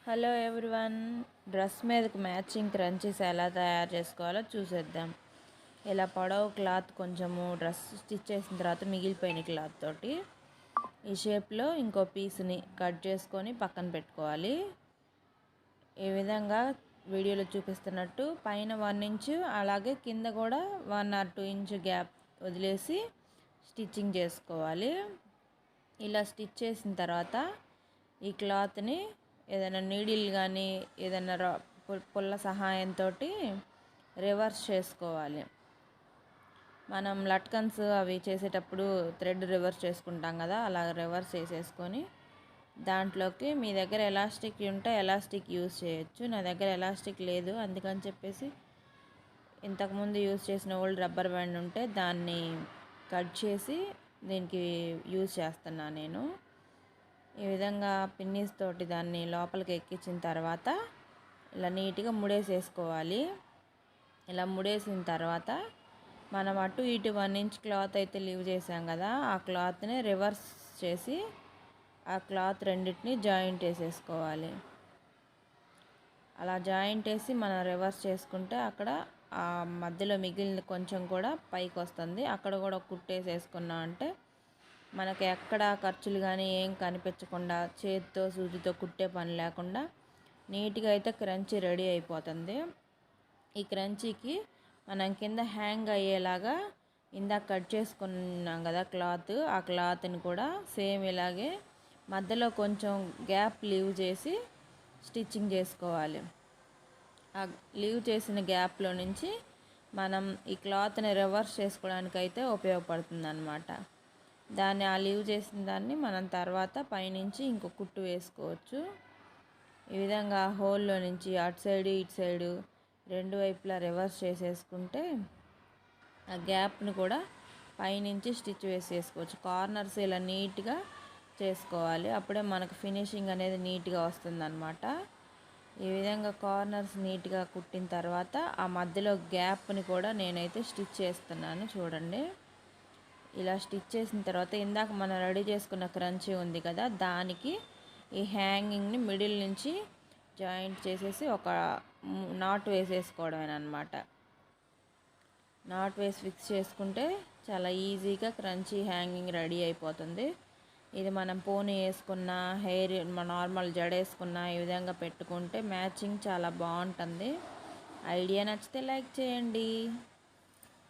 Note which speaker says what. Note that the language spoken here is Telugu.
Speaker 1: హలో ఎవ్రీవన్, డ్రెస్ మీదకి మ్యాచింగ్ క్రంచీస్ ఎలా తయారు చేసుకోవాలో చూసేద్దాం. ఇలా పొడవు క్లాత్ కొంచెము డ్రెస్ స్టిచ్ చేసిన తర్వాత మిగిలిపోయిన క్లాత్ తోటి ఈ షేప్లో ఇంకో పీస్ని కట్ చేసుకొని పక్కన పెట్టుకోవాలి. ఈ విధంగా వీడియోలో చూపిస్తున్నట్టు పైన 1 ఇంచు అలాగే కింద కూడా 1 or 2 ఇంచు గ్యాప్ వదిలేసి స్టిచ్చింగ్ చేసుకోవాలి. ఇలా స్టిచ్ చేసిన తర్వాత ఈ క్లాత్ని ఏదైనా నీడిల్ కానీ ఏదైనా పుల్ల సహాయంతో రివర్స్ చేసుకోవాలి. మనం లట్కన్స్ అవి చేసేటప్పుడు థ్రెడ్ రివర్స్ చేసుకుంటాం కదా, అలా రివర్స్ చేసేసుకొని దాంట్లోకి మీ దగ్గర ఎలాస్టిక్ ఉంటే ఎలాస్టిక్ యూజ్ చేయొచ్చు. నా దగ్గర ఎలాస్టిక్ లేదు, అందుకని చెప్పేసి ఇంతకుముందు యూజ్ చేసిన ఓల్డ్ రబ్బర్ బ్యాండ్ ఉంటే దాన్ని కట్ చేసి దీనికి యూజ్ చేస్తున్నాను నేను. ఈ విధంగా పిన్నీస్ తోటి దాన్ని లోపలికి ఎక్కించిన తర్వాత ఇలా నీట్గా ముడేసేసుకోవాలి. ఇలా ముడేసిన తర్వాత మనం అటు ఇటు 1 ఇంచ్ క్లాత్ అయితే లీవ్ చేసాం కదా, ఆ క్లాత్ని రివర్స్ చేసి ఆ క్లాత్ రెండింటిని జాయింట్ వేసేసుకోవాలి. అలా జాయింట్ వేసి మనం రివర్స్ చేసుకుంటే అక్కడ ఆ మధ్యలో మిగిలిన కొంచెం కూడా పైకి వస్తుంది. అక్కడ కూడా కుట్టేసేసుకున్నాం అంటే మనకి ఎక్కడ ఖర్చులు కానీ ఏం కనిపించకుండా చేతితో సూదితో కుట్టే పని లేకుండా నీట్గా అయితే క్రంచీ రెడీ అయిపోతుంది. ఈ క్రంచీకి మనం కింద హ్యాంగ్ అయ్యేలాగా ఇందాక కట్ చేసుకున్నాం కదా క్లాత్, ఆ క్లాత్ని కూడా సేమ్ ఇలాగే మధ్యలో కొంచెం గ్యాప్ లీవ్ చేసి స్టిచ్చింగ్ చేసుకోవాలి. ఆ లీవ్ చేసిన గ్యాప్లో నుంచి మనం ఈ క్లాత్ని రివర్స్ చేసుకోవడానికి అయితే ఉపయోగపడుతుంది అన్నమాట. దాన్ని ఆ లీవ్ చేసిన దాన్ని మనం తర్వాత పైనుంచి ఇంకో కుట్టు వేసుకోవచ్చు. ఈ విధంగా హోల్లో నుంచి అటు సైడు ఇటు సైడు రెండు వైపులా రివర్స్ చేసేసుకుంటే ఆ గ్యాప్ను కూడా పైనుంచి స్టిచ్ వేసేసుకోవచ్చు. కార్నర్స్ ఇలా నీట్గా చేసుకోవాలి, అప్పుడే మనకు ఫినిషింగ్ అనేది నీట్గా వస్తుందన్నమాట. ఈ విధంగా కార్నర్స్ నీట్గా కుట్టిన తర్వాత ఆ మధ్యలో గ్యాప్ని కూడా నేనైతే స్టిచ్ చేస్తున్నాను చూడండి. ఇలా స్టిచ్ చేసిన తర్వాత ఇందాక మనం రెడీ చేసుకున్న క్రంచీ ఉంది కదా, దానికి ఈ హ్యాంగింగ్ని మిడిల్ నుంచి జాయింట్ చేసేసి ఒక నాట్ వేసేసుకోవడమేనమాట. నాట్ వేసి ఫిక్స్ చేసుకుంటే చాలా ఈజీగా క్రంచీ హ్యాంగింగ్ రెడీ అయిపోతుంది. ఇది మనం పోనీ వేసుకున్న హెయిర్ నార్మల్ జడ వేసుకున్న ఈ విధంగా పెట్టుకుంటే మ్యాచింగ్ చాలా బాగుంటుంది. ఐడియా నచ్చితే లైక్ చేయండి.